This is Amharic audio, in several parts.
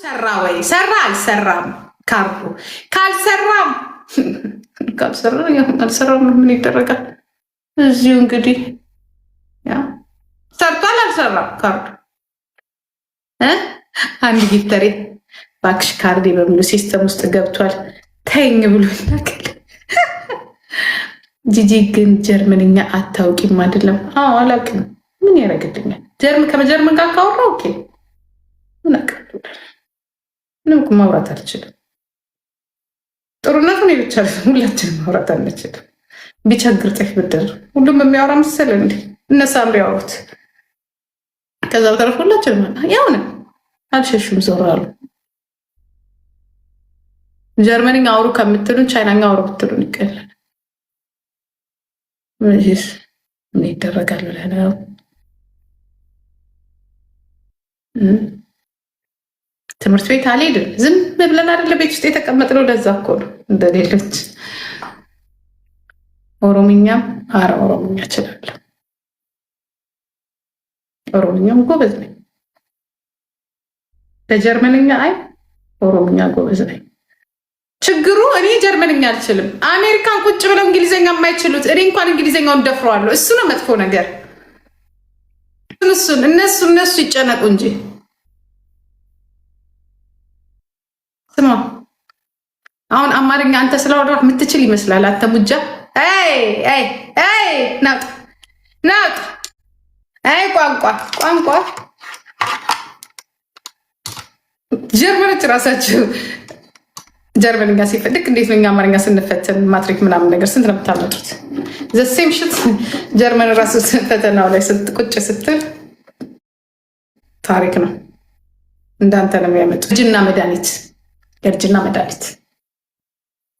ሰራ ወይ ሰራ አልሰራም ካርዱ ካልሰራም አልሰራም ምን ይደረጋል? እዚሁ እንግዲህ ያ ሰርቷል አልሰራም ካርዱ አንድ ጊፍተሬ ባክሽ ካርዴ በሙሉ ሲስተም ውስጥ ገብቷል ተይኝ ብሎኛል። ጂጂ ግን ጀርመንኛ አታውቂም አይደለም? አዎ አላውቅም። ምን ያደርግልኛል? ከጀርመን ጋር ካወራ ኦኬ ምን አቀርብ ምንም ማውራት አልችልም። ጥሩነቱ ነው ብቻ ሁላችንም ማውራት አንችልም። ቢቸግር ጤፍ ብድር ሁሉም የሚያወራ መሰለ እንዴ? እነሳም ቢያወሩት ከዛ በተረፈ ሁላችንም ያው ነው። አልሸሹም ዞር አሉ። ጀርመንኛ አውሩ ከምትሉን ቻይናኛ አውሩ ብትሉን ይቀላል። ምን ይደረጋል ብለህ ነው? ትምህርት ቤት አልሄድም ዝም ብለን አይደለ ቤት ውስጥ የተቀመጥነው። ለዛ እኮ ነው እንደሌሎች። ኦሮምኛም ኦሮምኛ እችላለሁ። ኦሮምኛም ጎበዝ ነኝ። በጀርመንኛ ኦሮምኛ ጎበዝ ነኝ። ችግሩ እኔ ጀርመንኛ አልችልም። አሜሪካን ቁጭ ብለው እንግሊዝኛ የማይችሉት እኔ እንኳን እንግሊዝኛውን ደፍረዋለሁ። እሱ ነው መጥፎ ነገር። እነሱ ይጨነቁ እንጂ ስማ፣ አሁን አማርኛ አንተ ስለወራህ የምትችል ይመስላል። አንተ ሙጃ ናውጥ ቋንቋ ጀርመኖች ራሳቸው ጀርመንኛ ሲፈልግ እንዴት ነው እኛ አማርኛ ስንፈትን ማትሪክ ምናምን ነገር ስንት ነው የምታመጡት? ዘሴም ሽት ጀርመን ራሱ ፈተናው ላይ ቁጭ ስትል ታሪክ ነው። እንዳንተ ነው የሚያመጡ።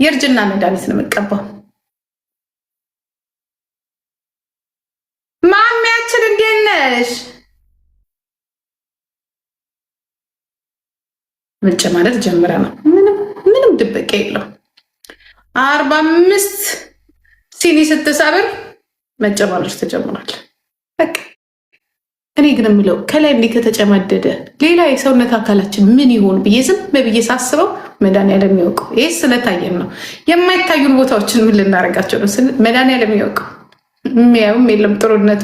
የእርጅና መድኃኒት ነው የምቀባው። ማሚያችን እንዴት ነሽ? ምንጭ ማለት ጀምረ ነው። ምንም ድብቅ የለው። 45 ሲኒ ስትሰብር መጨማለች ተጀምሯል። በቃ እኔ ግን የምለው ከላይ እንዲህ ከተጨማደደ ሌላ የሰውነት አካላችን ምን ይሆን ብዬ ዝም ብዬ ሳስበው መድኃኒዓለም የሚያውቀው። ይህ ስለታየን ነው። የማይታዩን ቦታዎችን ምን ልናደርጋቸው ነው? መድኃኒዓለም የሚያውቀው። የሚያዩም የለም። ጥሩነቱ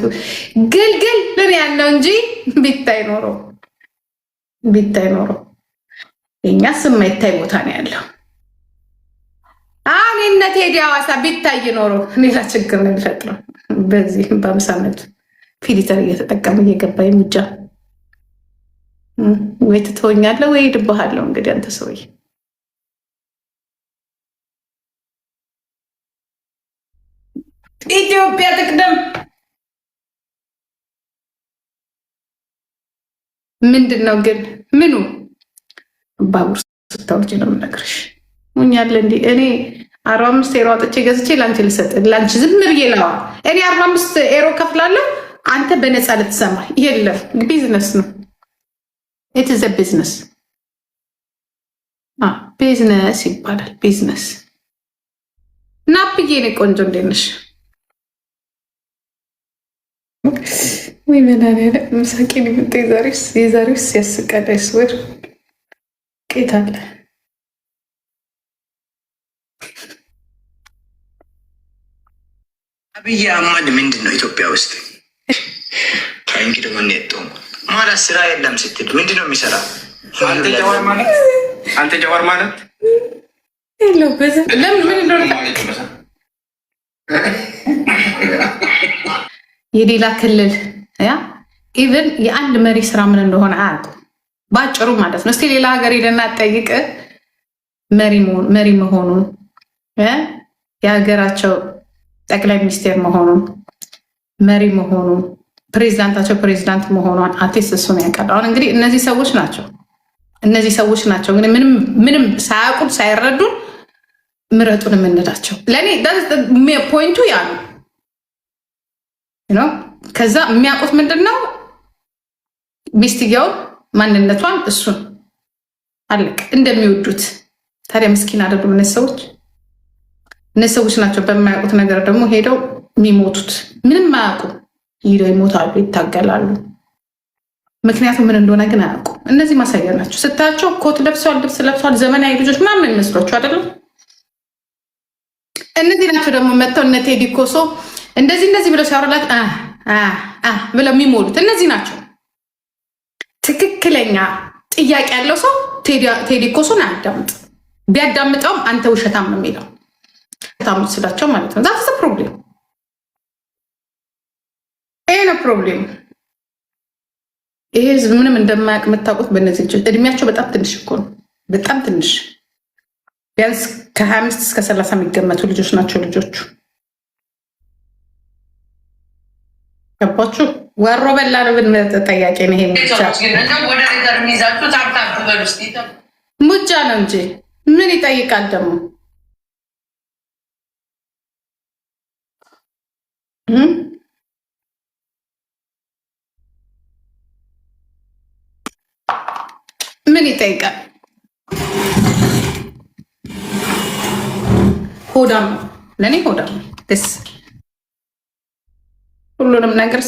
ግልግል ልን ያለው እንጂ ቢታይ ኖሮ የእኛስ የማይታይ ቦታ ነው ያለው። አሁን እነ ቴዲ ሐዋሳ ቢታይ ኖሮ ሌላ ችግር ነው የሚፈጥረው። በዚህ በ50 ዓመቱ ፊሊተር እየተጠቀመ እየገባ ሙጃ ወይ ትተወኛለህ ወይ ሄድብሃለሁ። እንግዲህ አንተ ሰውዬ ኢትዮጵያ ትቅደም። ምንድን ነው ግን ምኑ ባቡር ስታወርጂ ነው የምነግርሽ። ሙኛለ እንዲ እኔ 45 ኤሮ አውጥቼ ገዝቼ ላንቺ ልሰጥ ላንቺ ዝም ብዬ ላዋ እኔ 45 ኤሮ ከፍላለሁ። አንተ በነፃ ልትሰማ የለም። ቢዝነስ ነው። ኢትዝ ቢዝነስ ቢዝነስ ይባላል። ቢዝነስ ናፕዬ እኔ ቆንጆ እንዴት ነሽ? ወይ መናኔ ምሳቄን የምጠ የዛሬውስ ያስቃል። አይስወር ቄት አለ አብይ አህመድ ምንድን ነው ኢትዮጵያ ውስጥ እንግዲህ ምን የጠው ማለት ስራ የለም ስትል ምንድን ነው የሚሰራ? አንተ ጀዋር ማለት የሌላ ክልል ኢቨን የአንድ መሪ ስራ ምን እንደሆነ አያውቁም። ባጭሩ ማለት ነው። እስቲ ሌላ ሀገር ሄደና ጠይቅ መሪ መሆኑን የሀገራቸው ጠቅላይ ሚኒስቴር መሆኑን መሪ መሆኑን ፕሬዚዳንታቸው ፕሬዚዳንት መሆኗን አርቲስት እሱን ያውቃል። አሁን እንግዲህ እነዚህ ሰዎች ናቸው ግን ምንም ሳያውቁን ሳይረዱን ምረጡን የምንላቸው። ለእኔ ፖይንቱ ያ ነው። ከዛ የሚያውቁት ምንድን ነው? ሚስትየውን ማንነቷን እሱን አለቅ እንደሚወዱት። ታዲያ ምስኪን አይደሉም እነዚህ ሰዎች ናቸው በማያውቁት ነገር ደግሞ ሄደው የሚሞቱት። ምንም አያውቁም ሄደው ይሞታሉ፣ ይታገላሉ። ምክንያቱም ምን እንደሆነ ግን አያውቁም። እነዚህ ማሳያ ናቸው። ስታያቸው ኮት ለብሰዋል፣ ልብስ ለብሰዋል፣ ዘመናዊ ልጆች ምናምን የሚመስሏቸው አይደለም። እነዚህ ናቸው ደግሞ መጥተው እነ ቴዲ ኮሶ እንደዚህ ብለው ሲያወራላት ብለው የሚሞሉት እነዚህ ናቸው። ትክክለኛ ጥያቄ ያለው ሰው ቴዲ ኮሶን አያዳምጥ። ቢያዳምጠውም አንተ ውሸታም ነው የሚለው ታሙት ስላቸው ማለት ነው። ዛት ፕሮብሌም ይሄ ነው ፕሮብሌም። ይሄ ህዝብ ምንም እንደማያውቅ የምታውቁት በእነዚህ ልጆች እድሜያቸው በጣም ትንሽ እኮ ነው። በጣም ትንሽ ቢያንስ ከ25 እስከ 30 የሚገመቱ ልጆች ናቸው ልጆቹ። ገባችሁ? ወሮ በላ ነው ጠያቄ ነው። ይሄ ሙጃ ነው እንጂ ምን ይጠይቃል ደግሞ? ምን ይጠይቃል? ሆዳም ነው ለእኔ ሆዳም ነው። ሁሉንም ነገር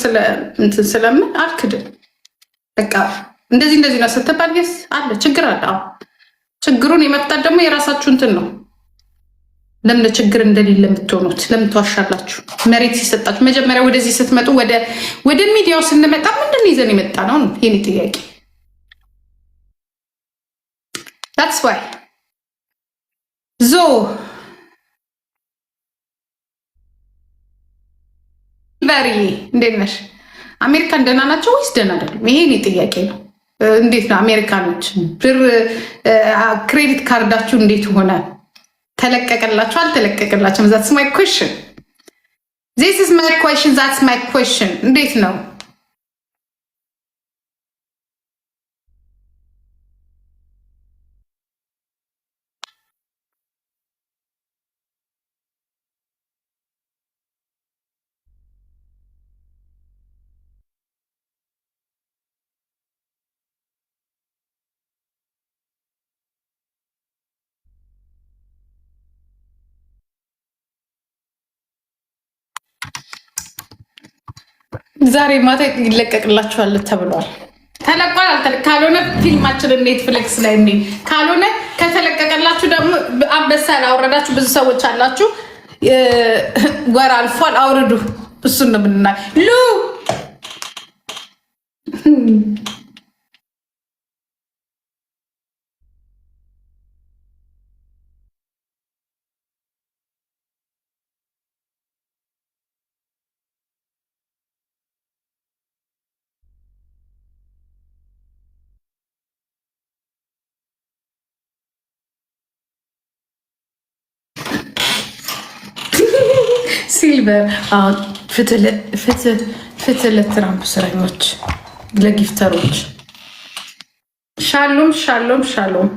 ስለምን አልክድም። በቃ እንደዚህ ነው ስትባል ስ አለ ችግር አለ። ችግሩን የመፍታት ደግሞ የራሳችሁ እንትን ነው። ለምን ችግር እንደሌለ የምትሆኑት ለምን ትዋሻላችሁ? መሬት ሲሰጣችሁ መጀመሪያ ወደዚህ ስትመጡ ወደ ሚዲያው ስንመጣ ምንድን ይዘን የመጣ ነው የኔ ጥያቄ። that's why በሪ እንዴት ነሽ? አሜሪካን ደህና ናቸው ወይስ ደህና አይደሉም? ይሄ እኔ ጥያቄ ነው። እንዴት ነው አሜሪካኖች ብር ክሬዲት ካርዳችሁ እንዴት ሆነ? ተለቀቀላችሁ አልተለቀቀላችሁም? ዛትስ ማይ ኩዌስችን ዚስ ኢዝ ማይ ኩዌስችን ዛትስ ማይ ኩዌስችን። እንዴት ነው? ዛሬ ማታ ይለቀቅላችኋል ተብሏል። ተለቋል። ካልሆነ ፊልማችንን ኔትፍሊክስ ላይ ካልሆነ ከተለቀቀላችሁ ደግሞ አንበሳ አውረዳችሁ ብዙ ሰዎች አላችሁ። ወር አልፏል፣ አውርዱ። እሱን ነው ምንና ሲልቨር ፍትህ ለትራምፕ እስረኞች፣ ለጊፍተሮች። ሻሎም ሻሎም ሻሎም።